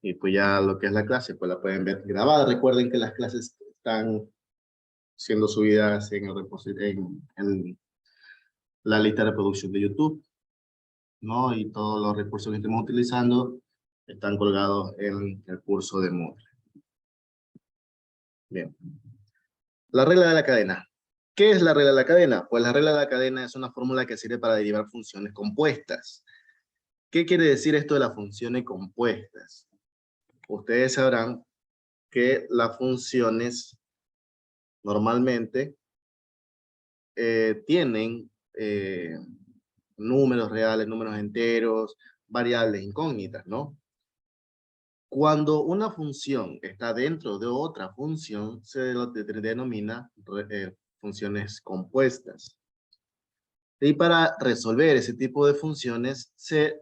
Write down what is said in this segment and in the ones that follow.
Y pues ya lo que es la clase, pues la pueden ver grabada. Recuerden que las clases están siendo subidas en en la lista de reproducción de YouTube, ¿no? Y todos los recursos que estemos utilizando están colgados en el curso de Moodle. Bien. La regla de la cadena. ¿Qué es la regla de la cadena? Pues la regla de la cadena es una fórmula que sirve para derivar funciones compuestas. ¿Qué quiere decir esto de las funciones compuestas? Ustedes sabrán que las funciones normalmente tienen números reales, números enteros, variables incógnitas, ¿no? Cuando una función está dentro de otra función, se denomina funciones compuestas. Y para resolver ese tipo de funciones, se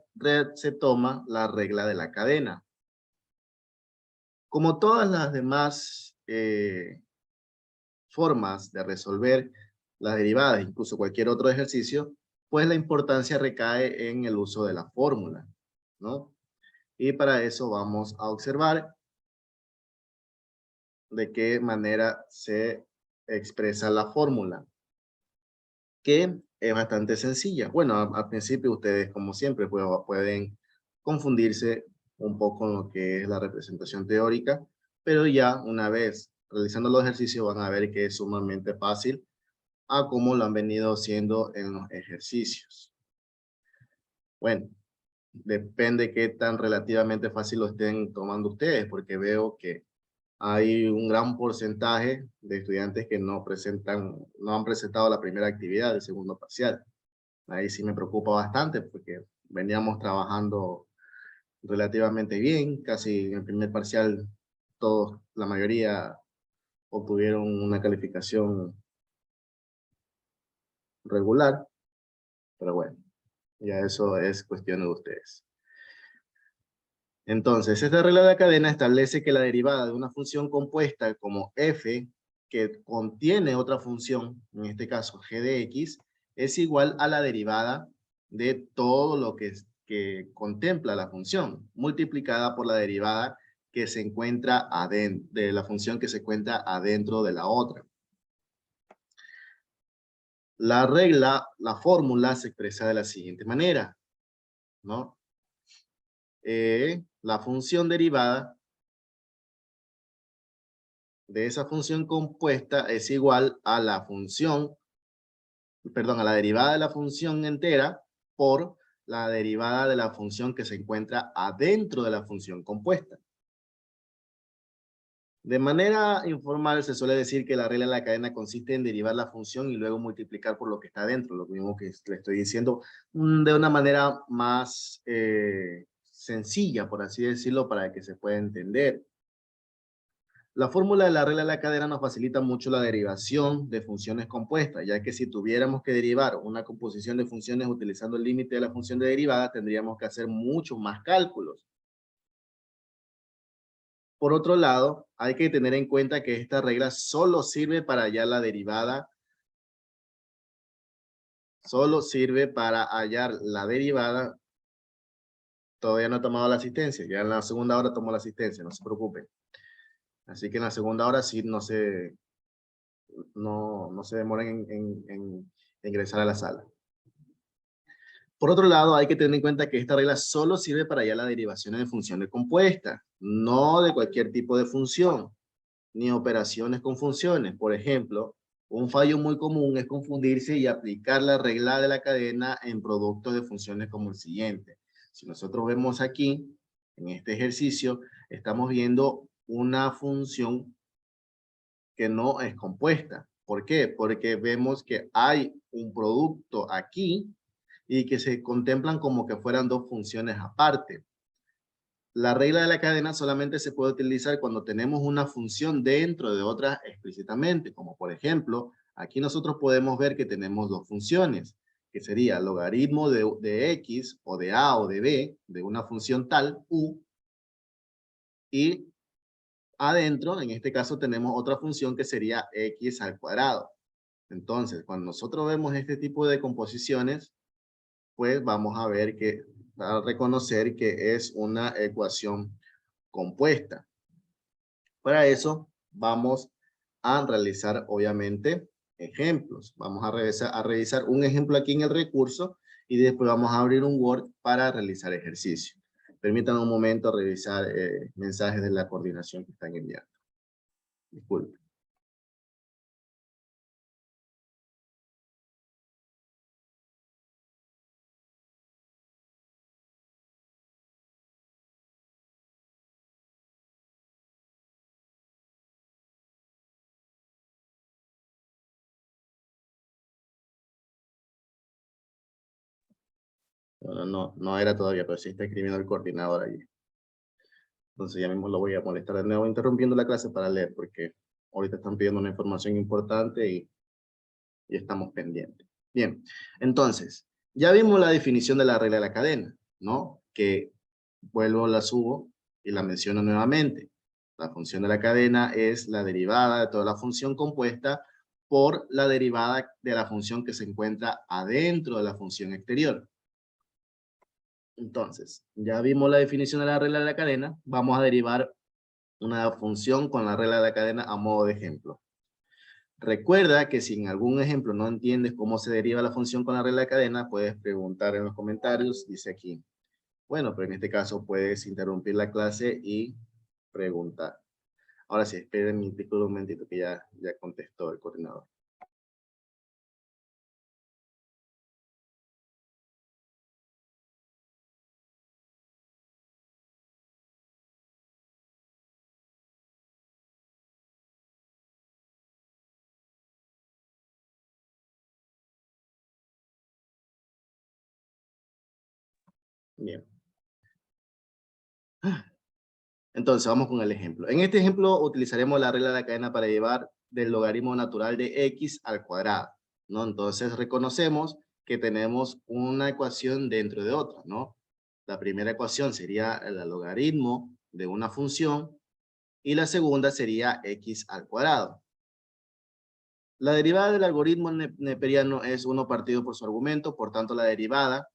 toma la regla de la cadena. Como todas las demás formas de resolver las derivadas, incluso cualquier otro ejercicio, pues la importancia recae en el uso de la fórmula, ¿no? Y para eso vamos a observar de qué manera se expresa la fórmula, que es bastante sencilla. Bueno, al principio ustedes, como siempre, pueden confundirse un poco en lo que es la representación teórica, pero ya una vez realizando los ejercicios van a ver que es sumamente fácil a como lo han venido haciendo en los ejercicios. Bueno, depende qué tan relativamente fácil lo estén tomando ustedes, porque veo que hay un gran porcentaje de estudiantes que no han presentado la primera actividad del segundo parcial. Ahí sí me preocupa bastante porque veníamos trabajando relativamente bien, casi en el primer parcial todos, la mayoría obtuvieron una calificación regular, pero bueno, ya eso es cuestión de ustedes. Entonces, esta regla de la cadena establece que la derivada de una función compuesta como f, que contiene otra función, en este caso g de x, es igual a la derivada de todo lo que contempla la función, multiplicada por la derivada que se encuentra adentro, de la función que se encuentra adentro de la otra. La regla, la fórmula se expresa de la siguiente manera, ¿no? La función derivada de esa función compuesta es igual a la función, perdón, a la derivada de la función entera por la derivada de la función que se encuentra adentro de la función compuesta. De manera informal se suele decir que la regla de la cadena consiste en derivar la función y luego multiplicar por lo que está dentro, lo mismo que le estoy diciendo de una manera más sencilla, por así decirlo, para que se pueda entender. La fórmula de la regla de la cadena nos facilita mucho la derivación de funciones compuestas, ya que si tuviéramos que derivar una composición de funciones utilizando el límite de la función de derivada, tendríamos que hacer muchos más cálculos. Por otro lado, hay que tener en cuenta que esta regla solo sirve para hallar la derivada, solo sirve para hallar la derivada. Todavía no he tomado la asistencia, ya en la segunda hora tomo la asistencia, no se preocupen. Así que en la segunda hora sí no se demoren en ingresar a la sala. Por otro lado, hay que tener en cuenta que esta regla solo sirve para hallar las derivaciones de funciones compuestas, no de cualquier tipo de función, ni operaciones con funciones. Por ejemplo, un fallo muy común es confundirse y aplicar la regla de la cadena en productos de funciones como el siguiente. Si nosotros vemos aquí, en este ejercicio, estamos viendo una función que no es compuesta. ¿Por qué? Porque vemos que hay un producto aquí y que se contemplan como que fueran dos funciones aparte. La regla de la cadena solamente se puede utilizar cuando tenemos una función dentro de otra explícitamente, como por ejemplo, aquí nosotros podemos ver que tenemos dos funciones, que sería logaritmo de x o de a o de b, de una función tal, u, y adentro, en este caso, tenemos otra función que sería x al cuadrado. Entonces, cuando nosotros vemos este tipo de composiciones, pues vamos a ver que, a reconocer que es una ecuación compuesta. Para eso vamos a realizar, obviamente, ejemplos. Vamos a revisar un ejemplo aquí en el recurso y después vamos a abrir un Word para realizar ejercicio. Permítanme un momento revisar mensajes de la coordinación que están enviando. Disculpen. Bueno, no era todavía, pero sí está escribiendo el coordinador allí. Entonces ya mismo lo voy a molestar de nuevo interrumpiendo la clase para leer, porque ahorita están pidiendo una información importante y estamos pendientes. Bien, entonces, ya vimos la definición de la regla de la cadena, ¿no? Que vuelvo, la subo y la menciono nuevamente. La función de la cadena es la derivada de toda la función compuesta por la derivada de la función que se encuentra adentro de la función exterior. Entonces, ya vimos la definición de la regla de la cadena. Vamos a derivar una función con la regla de la cadena a modo de ejemplo. Recuerda que si en algún ejemplo no entiendes cómo se deriva la función con la regla de cadena, puedes preguntar en los comentarios, dice aquí. Bueno, pero en este caso puedes interrumpir la clase y preguntar. Ahora sí, esperen un momentito que ya contestó el coordinador. Bien. Entonces, vamos con el ejemplo. En este ejemplo utilizaremos la regla de la cadena para llevar del logaritmo natural de x al cuadrado, ¿no? Entonces, reconocemos que tenemos una ecuación dentro de otra, ¿no? La primera ecuación sería el logaritmo de una función y la segunda sería x al cuadrado. La derivada del algoritmo neperiano es 1 partido por su argumento, por tanto, la derivada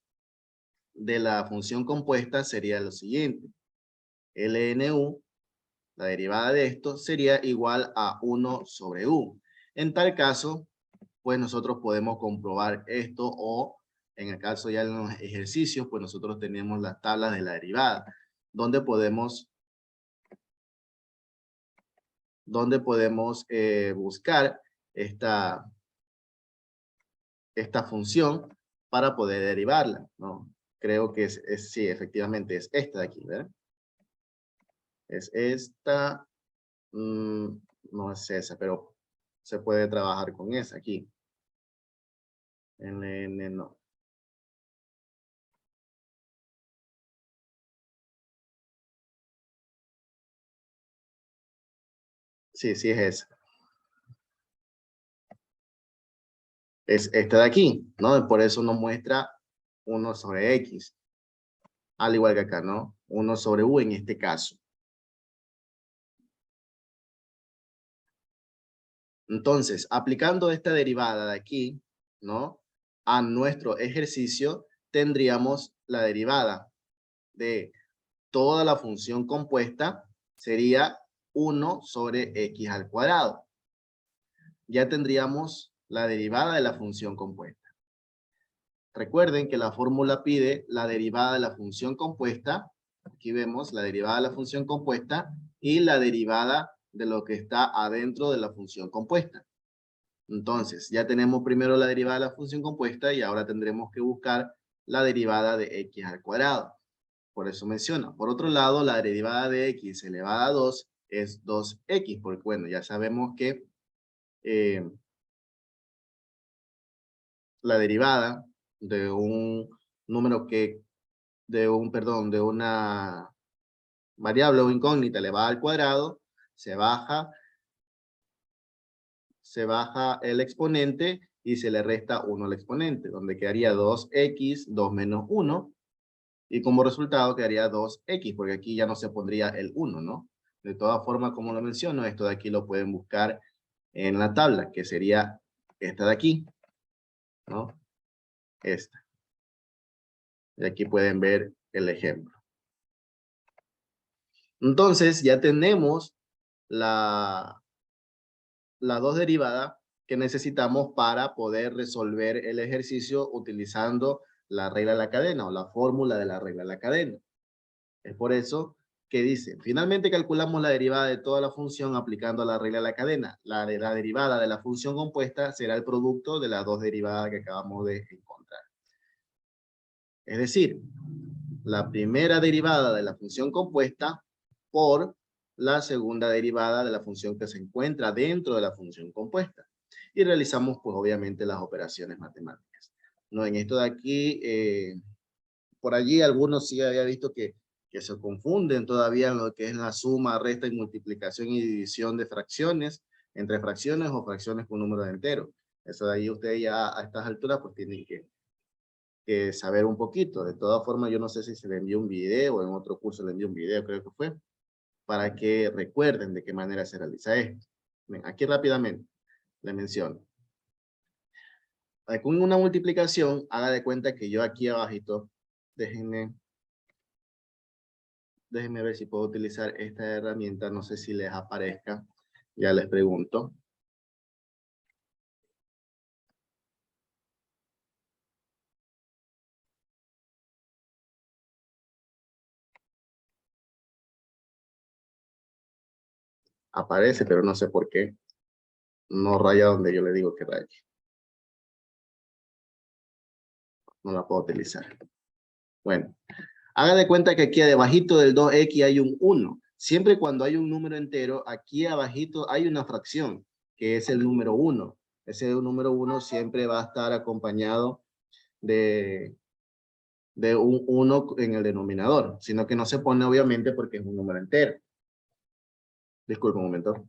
de la función compuesta sería lo siguiente. LNU, la derivada de esto, sería igual a 1 sobre U. En tal caso, pues nosotros podemos comprobar esto o en el caso ya de los ejercicios, pues nosotros tenemos las tablas de la derivada, donde podemos buscar esta función para poder derivarla, ¿no? Creo que sí, efectivamente es esta de aquí, ¿verdad? Es esta, no es esa, pero se puede trabajar con esa aquí. NN no. Sí, sí es esa. Es esta de aquí, ¿no? Por eso nos muestra 1 sobre X. Al igual que acá, ¿no? 1 sobre U en este caso. Entonces, aplicando esta derivada de aquí, ¿no? A nuestro ejercicio, tendríamos la derivada de toda la función compuesta sería 1 sobre x al cuadrado. Ya tendríamos la derivada de la función compuesta. Recuerden que la fórmula pide la derivada de la función compuesta. Aquí vemos la derivada de la función compuesta y la derivada de lo que está adentro de la función compuesta. Entonces, ya tenemos primero la derivada de la función compuesta y ahora tendremos que buscar la derivada de x al cuadrado. Por eso menciona. Por otro lado, la derivada de x elevada a 2 es 2x, porque bueno, ya sabemos que la derivada de un número de una variable o incógnita elevada al cuadrado, se baja el exponente y se le resta 1 al exponente, donde quedaría 2x, 2 menos 1, y como resultado quedaría 2x, porque aquí ya no se pondría el 1, ¿no? De todas formas, como lo menciono, esto de aquí lo pueden buscar en la tabla, que sería esta de aquí, ¿no? Esta. Y aquí pueden ver el ejemplo. Entonces ya tenemos la 2 derivada que necesitamos para poder resolver el ejercicio utilizando la regla de la cadena o la fórmula de la regla de la cadena. Es por eso que dice, finalmente calculamos la derivada de toda la función aplicando la regla de la cadena. La derivada de la función compuesta será el producto de las dos derivadas que acabamos de encontrar. Es decir, la primera derivada de la función compuesta por la segunda derivada de la función que se encuentra dentro de la función compuesta. Y realizamos, pues, obviamente, las operaciones matemáticas. No, en esto de aquí, por allí algunos sí había visto que se confunden todavía en lo que es la suma, resta y multiplicación y división de fracciones, entre fracciones o fracciones con número de enteros. Eso de ahí ustedes ya a estas alturas pues tienen que saber un poquito. De todas formas, yo no sé si se le envió un video, en otro curso le envió un video, creo que fue, para que recuerden de qué manera se realiza esto. Bien, aquí rápidamente le menciono. Con una multiplicación, haga de cuenta que yo aquí abajito, déjenme ver si puedo utilizar esta herramienta, no sé si les aparezca, ya les pregunto. Aparece, pero no sé por qué. No raya donde yo le digo que raye. No la puedo utilizar. Bueno, haga de cuenta que aquí abajito del 2x hay un 1. Siempre cuando hay un número entero, aquí abajito hay una fracción, que es el número 1. Ese número 1 siempre va a estar acompañado de un 1 en el denominador, sino que no se pone obviamente porque es un número entero. Disculpe un momento.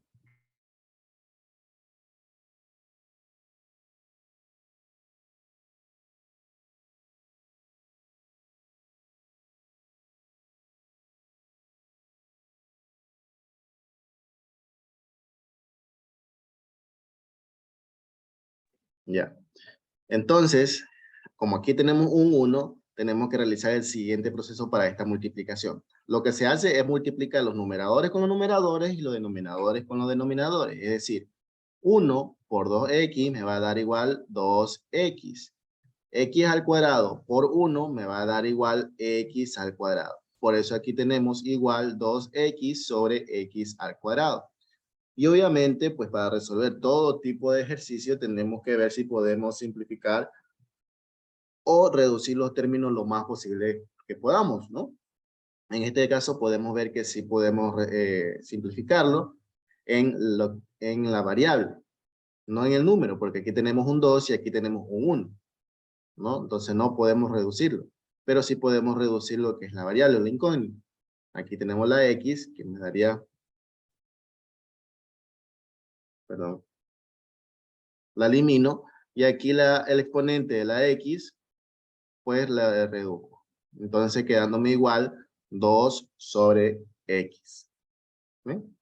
Ya. Entonces, como aquí tenemos un 1, tenemos que realizar el siguiente proceso para esta multiplicación. Lo que se hace es multiplicar los numeradores con los numeradores y los denominadores con los denominadores. Es decir, 1 por 2x me va a dar igual 2x. X al cuadrado por 1 me va a dar igual x al cuadrado. Por eso aquí tenemos igual 2x sobre x al cuadrado. Y obviamente, pues para resolver todo tipo de ejercicio tenemos que ver si podemos simplificar o reducir los términos lo más posible que podamos, ¿no? En este caso podemos ver que sí podemos simplificarlo en la variable, no en el número, porque aquí tenemos un 2 y aquí tenemos un 1, ¿no? Entonces no podemos reducirlo, pero sí podemos reducir lo que es la variable, la incógnita. Aquí tenemos la x, que me daría, perdón, la elimino, y aquí el exponente de la x, pues la reduzco. Entonces quedándome igual 2 sobre x. ¿Ven?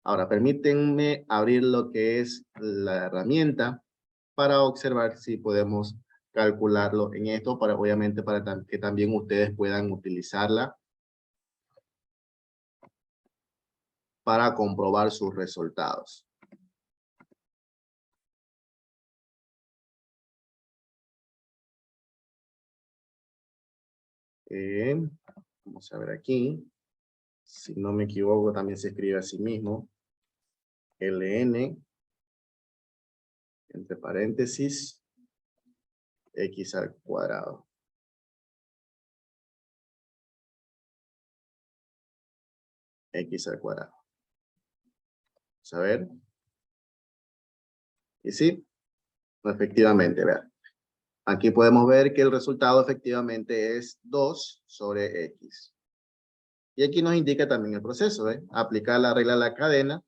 Ahora permítanme abrir lo que es la herramienta para observar si podemos calcularlo en esto, para obviamente para que también ustedes puedan utilizarla para comprobar sus resultados. Vamos a ver aquí. Si no me equivoco, también se escribe así mismo. ln, entre paréntesis, x al cuadrado. X al cuadrado. Vamos a ver. Y sí, efectivamente, vean. Aquí podemos ver que el resultado efectivamente es 2 sobre x. Y aquí nos indica también el proceso, ¿eh? Aplicar la regla de la cadena.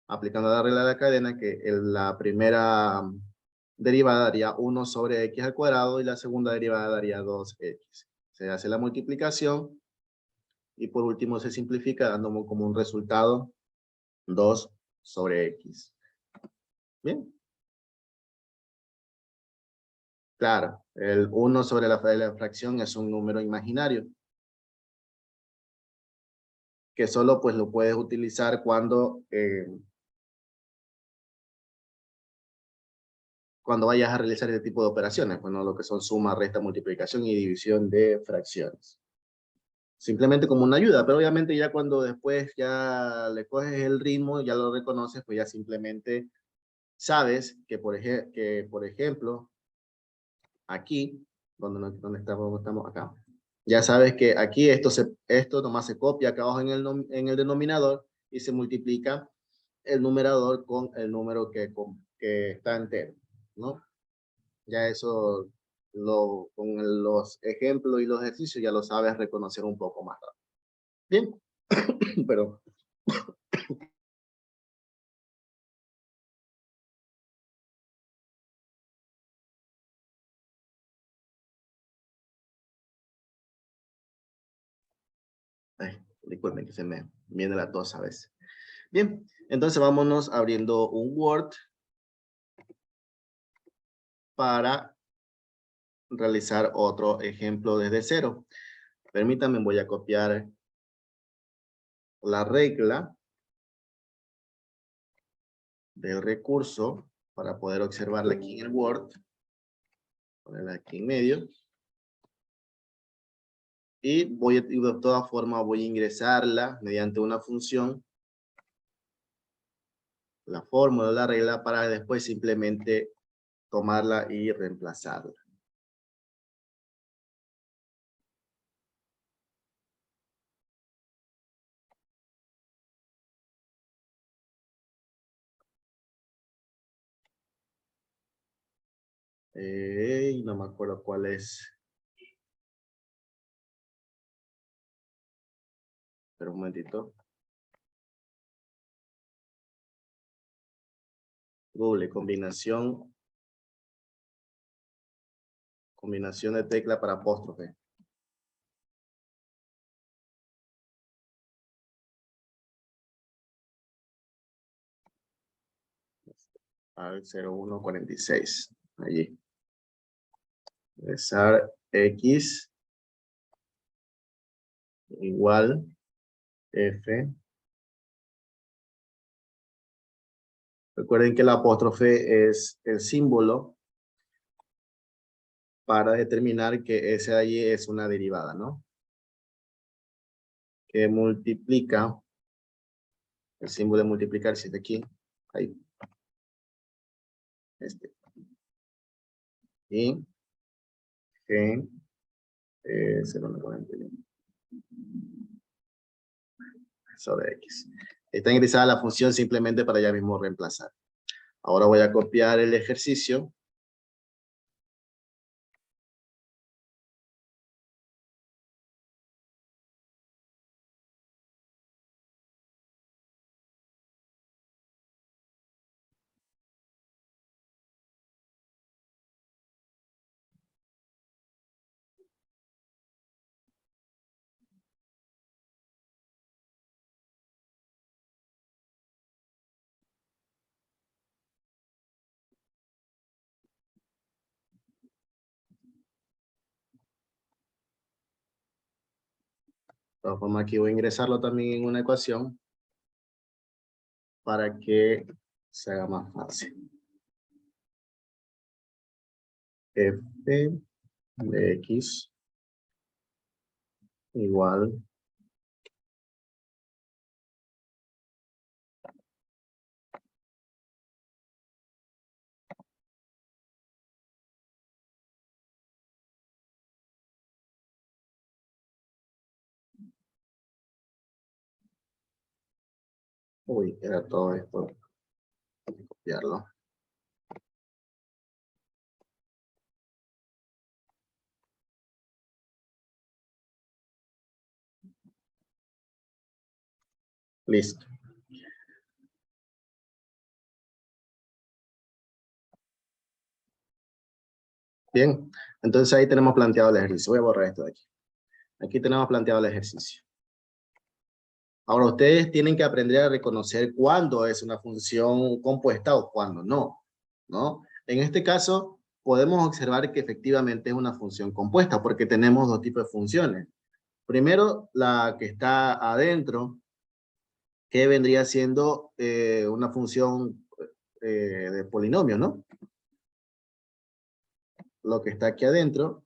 Aplicando la regla de la cadena, que la primera derivada daría 1 sobre x al cuadrado y la segunda derivada daría 2x. Se hace la multiplicación y por último se simplifica dando como un resultado 2 sobre x. Bien. Claro, el 1 sobre la fracción es un número imaginario. que solo pues lo puedes utilizar cuando vayas a realizar este tipo de operaciones, bueno, lo que son suma, resta, multiplicación y división de fracciones. Simplemente como una ayuda, pero obviamente ya cuando después ya le coges el ritmo, ya lo reconoces, pues ya simplemente sabes que por ejemplo, aquí, donde estamos acá, ya sabes que aquí esto nomás se copia acá abajo en el denominador y se multiplica el numerador con el número que está entero, ¿no? Ya eso, con los ejemplos y los ejercicios ya lo sabes reconocer un poco más rápido. Bien, pero disculpen que se me viene la tos a veces. Bien, entonces vámonos abriendo un Word para realizar otro ejemplo desde cero. Permítanme, voy a copiar la regla del recurso para poder observarla aquí en el Word. Ponerla aquí en medio. Y de todas formas voy a ingresarla mediante una función, la fórmula de la regla, para después simplemente tomarla y reemplazarla. No me acuerdo cuál es. Pero un momentito. Google, combinación de tecla para apóstrofe. Al 0146. Allí. Ingresar X igual F. Recuerden que el apóstrofe es el símbolo para determinar que ese de allí es una derivada, ¿no? Que multiplica, el símbolo de multiplicar, si es de aquí, ahí, este. Y G, 0,41. Sobre X. Está ingresada la función simplemente para ya mismo reemplazar. Ahora voy a copiar el ejercicio. De todas formas, aquí voy a ingresarlo también en una ecuación para que se haga más fácil. F de X igual era todo esto. Voy a copiarlo. Listo. Bien, entonces ahí tenemos planteado el ejercicio. Voy a borrar esto de aquí. Aquí tenemos planteado el ejercicio. Ahora ustedes tienen que aprender a reconocer cuándo es una función compuesta o cuándo no, ¿no? En este caso, podemos observar que efectivamente es una función compuesta porque tenemos dos tipos de funciones. Primero, la que está adentro, que vendría siendo una función de polinomio, ¿no? Lo que está aquí adentro.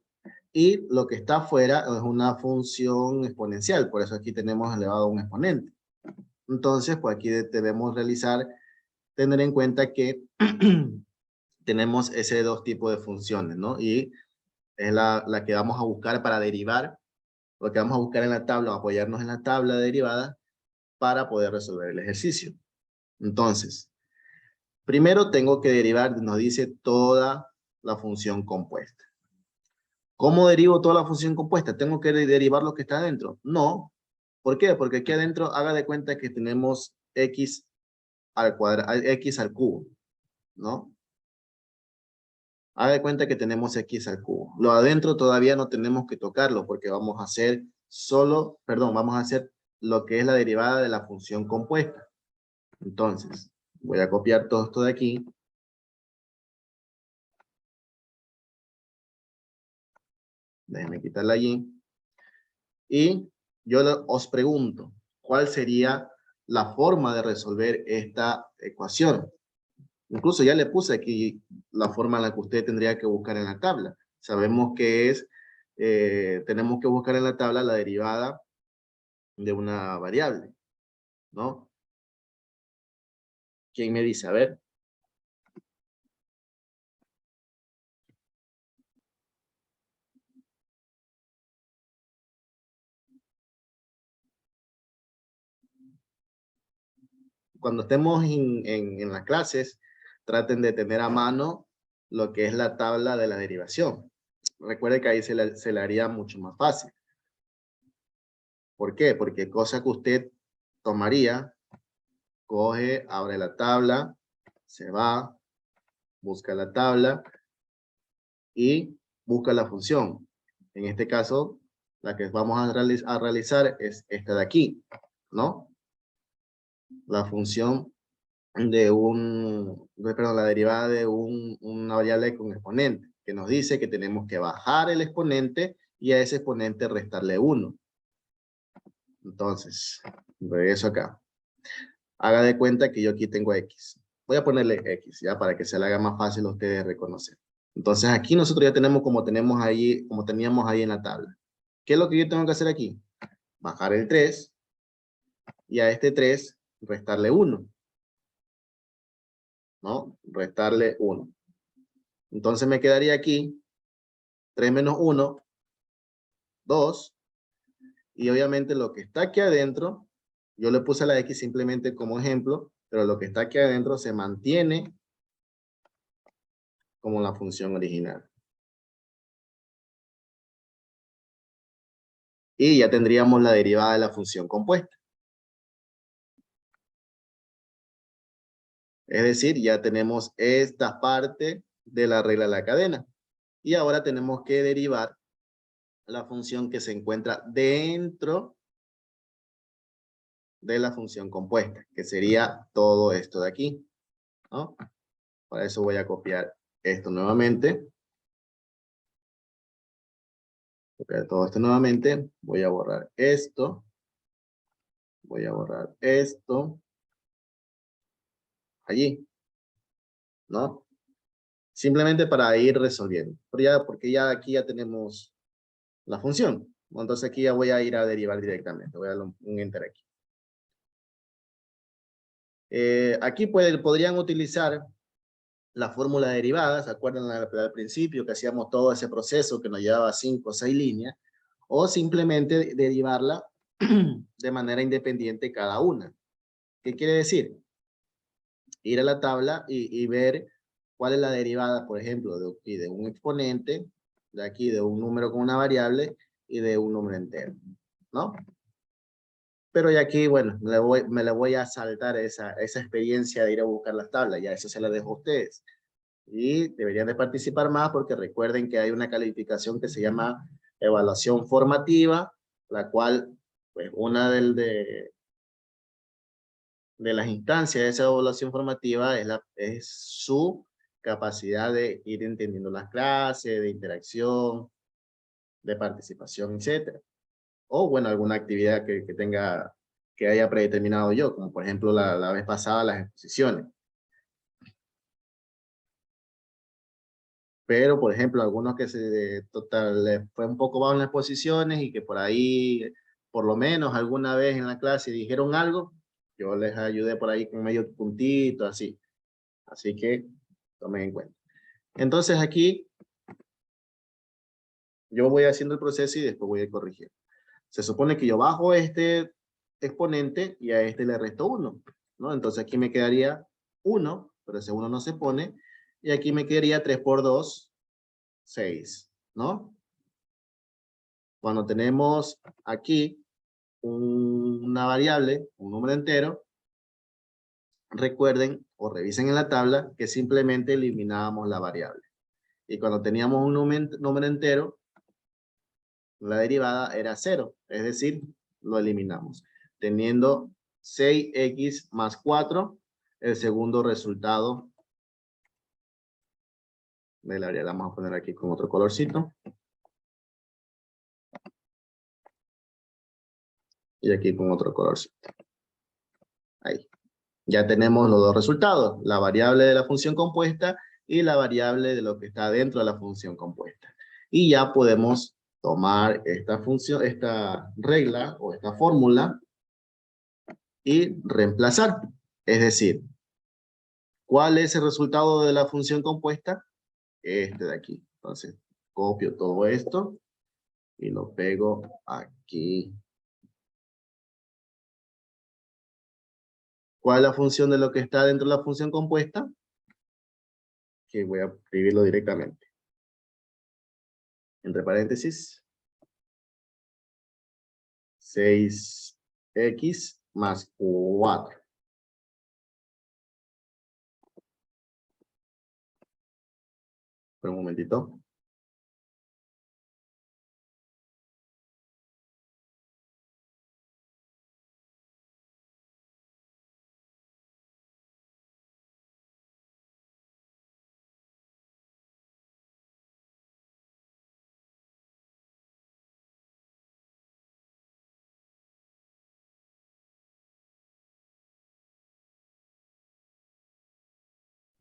Y lo que está afuera es una función exponencial, por eso aquí tenemos elevado a un exponente. Entonces, pues aquí debemos tener en cuenta que tenemos ese dos tipos de funciones, ¿no? Y es la que vamos a buscar para derivar, lo que vamos a buscar en la tabla, apoyarnos en la tabla de derivadas para poder resolver el ejercicio. Entonces, primero tengo que derivar, nos dice toda la función compuesta. ¿Cómo derivo toda la función compuesta? ¿Tengo que derivar lo que está adentro? No. ¿Por qué? Porque aquí adentro haga de cuenta que tenemos x al cuadrado, x al cubo, ¿no? Haga de cuenta que tenemos x al cubo. Lo adentro todavía no tenemos que tocarlo porque vamos a hacer vamos a hacer lo que es la derivada de la función compuesta. Entonces, voy a copiar todo esto de aquí. Déjenme quitarla allí. Y yo os pregunto, ¿cuál sería la forma de resolver esta ecuación? Incluso ya le puse aquí la forma en la que usted tendría que buscar en la tabla. Sabemos que tenemos que buscar en la tabla la derivada de una variable, ¿no? ¿Quién me dice? A ver. Cuando estemos en las clases, traten de tener a mano lo que es la tabla de la derivación. Recuerde que ahí se le haría mucho más fácil. ¿Por qué? Porque cosa que usted tomaría, coge, abre la tabla, se va, busca la tabla y busca la función. En este caso, la que vamos a realizar es esta de aquí, ¿no? La función perdón, la derivada de una variable con exponente, que nos dice que tenemos que bajar el exponente y a ese exponente restarle 1. Entonces, regreso acá. Haga de cuenta que yo aquí tengo X. Voy a ponerle X, ya, para que se le haga más fácil a ustedes reconocer. Entonces, aquí nosotros ya tenemos como teníamos ahí en la tabla. ¿Qué es lo que yo tengo que hacer aquí? Bajar el 3 y a este 3 restarle 1. ¿No? Restarle 1. Entonces me quedaría aquí 3 menos 1, 2. Y obviamente lo que está aquí adentro, yo le puse la X simplemente como ejemplo, pero lo que está aquí adentro se mantiene como la función original. Y ya tendríamos la derivada de la función compuesta. Es decir, ya tenemos esta parte de la regla de la cadena. Y ahora tenemos que derivar la función que se encuentra dentro de la función compuesta, que sería todo esto de aquí, ¿no? Para eso voy a copiar esto nuevamente. Copiar todo esto nuevamente. Voy a borrar esto. Voy a borrar esto. Allí, ¿no? Simplemente para ir resolviendo. Porque ya aquí ya tenemos la función. Entonces aquí ya voy a ir a derivar directamente. Voy a darle un enter aquí. Aquí podrían utilizar la fórmula derivada. ¿Se acuerdan al principio que hacíamos todo ese proceso que nos llevaba 5 o 6 líneas? O simplemente derivarla de manera independiente cada una. ¿Qué quiere decir? Ir a la tabla y ver cuál es la derivada, por ejemplo, de un exponente, de aquí de un número con una variable y de un número entero, ¿no? Pero ya aquí, bueno, me le voy a saltar esa experiencia de ir a buscar las tablas, ya eso se la dejo a ustedes. Y deberían de participar más porque recuerden que hay una calificación que se llama evaluación formativa, la cual, pues, una de las instancias de esa evaluación formativa es su capacidad de ir entendiendo las clases, de interacción, de participación, etcétera. O, bueno, alguna actividad que tenga que haya predeterminado yo, como por ejemplo la vez pasada las exposiciones. Pero, por ejemplo, algunos que les fue un poco bajo en las exposiciones y que por ahí, por lo menos alguna vez en la clase dijeron algo, yo les ayudé por ahí con medio puntito, así. Así que tomen en cuenta. Entonces aquí yo voy haciendo el proceso y después voy a corregir. Se supone que yo bajo este exponente y a este le resto 1, ¿no? Entonces aquí me quedaría 1, pero ese 1 no se pone. Y aquí me quedaría 3 por 2, 6, ¿no? Cuando tenemos aquí una variable, un número entero, recuerden o revisen en la tabla que simplemente eliminábamos la variable. Y cuando teníamos un número entero, la derivada era 0, es decir, lo eliminamos. Teniendo 6x más 4, el segundo resultado de la variable. Vamos a poner aquí con otro colorcito. Y aquí con otro colorcito. Ahí. Ya tenemos los dos resultados, la variable de la función compuesta y la variable de lo que está dentro de la función compuesta. Y ya podemos tomar esta función, esta regla o esta fórmula y reemplazar. Es decir, ¿cuál es el resultado de la función compuesta? Este de aquí. Entonces, copio todo esto y lo pego aquí. ¿Cuál es la función de lo que está dentro de la función compuesta? Que voy a escribirlo directamente. Entre paréntesis. 6x más 4. Un momentito.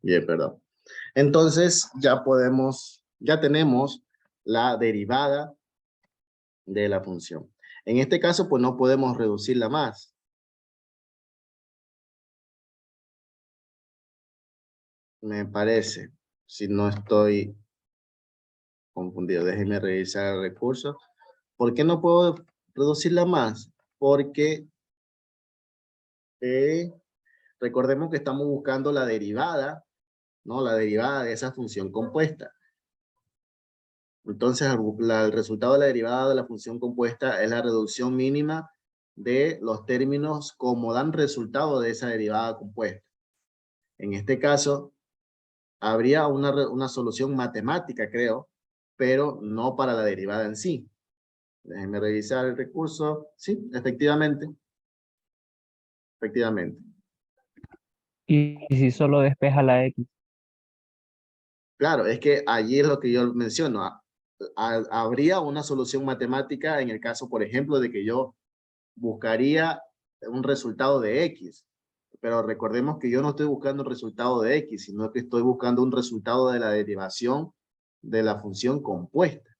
Bien, perdón. Entonces ya tenemos la derivada de la función. En este caso, pues no podemos reducirla más. Me parece, si no estoy confundido. Déjenme revisar el recurso. ¿Por qué no puedo reducirla más? Porque recordemos que estamos buscando la derivada, ¿no? La derivada de esa función compuesta. Entonces, el resultado de la derivada de la función compuesta es la reducción mínima de los términos como dan resultado de esa derivada compuesta. En este caso, habría una solución matemática, creo, pero no para la derivada en sí. Déjenme revisar el recurso. Sí, efectivamente. Efectivamente. Y si solo despeja la X. Claro, es que allí es lo que yo menciono. Habría una solución matemática en el caso, por ejemplo, de que yo buscaría un resultado de X. Pero recordemos que yo no estoy buscando un resultado de X, sino que estoy buscando un resultado de la derivación de la función compuesta.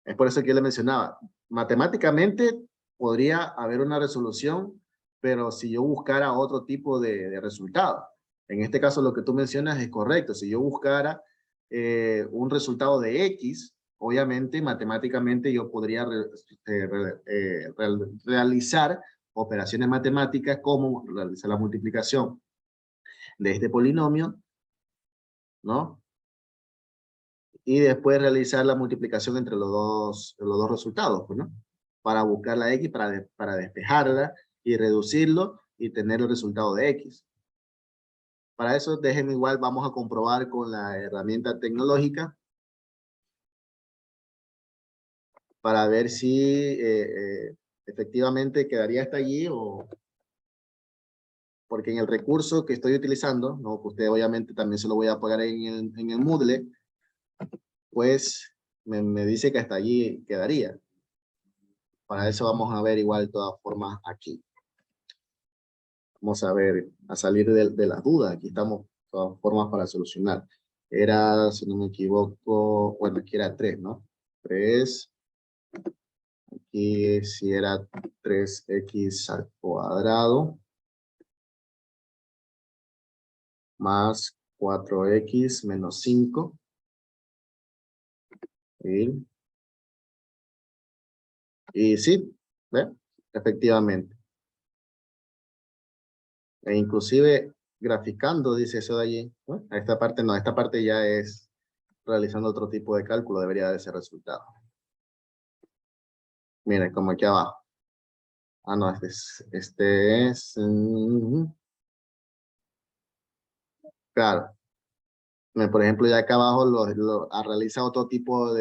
Es por eso que yo le mencionaba, matemáticamente podría haber una resolución, pero si yo buscara otro tipo de resultado. En este caso lo que tú mencionas es correcto. Si yo buscara un resultado de X, obviamente matemáticamente yo podría realizar operaciones matemáticas como realizar la multiplicación de este polinomio, ¿no? Y después realizar la multiplicación entre los dos resultados, pues, ¿no? Para buscar la X, para despejarla y reducirlo y tener el resultado de X. Para eso, déjenme igual, vamos a comprobar con la herramienta tecnológica para ver si efectivamente quedaría hasta allí o... Porque en el recurso que estoy utilizando, ¿no? Que usted obviamente también se lo voy a pagar en el Moodle, pues me dice que hasta allí quedaría. Para eso vamos a ver igual de todas formas aquí. Vamos a ver, a salir de las dudas. Aquí estamos de todas formas para solucionar. Era, si no me equivoco, bueno, aquí era 3, ¿no? 3. Aquí si era 3x al cuadrado más 4x menos 5. Y sí, ¿ve? Efectivamente. E inclusive graficando, dice eso de allí. Bueno, a esta parte no, esta parte ya es realizando otro tipo de cálculo, debería dar ese resultado. Miren, como aquí abajo. Ah, no, este es claro. Por ejemplo, ya acá abajo realiza otro tipo de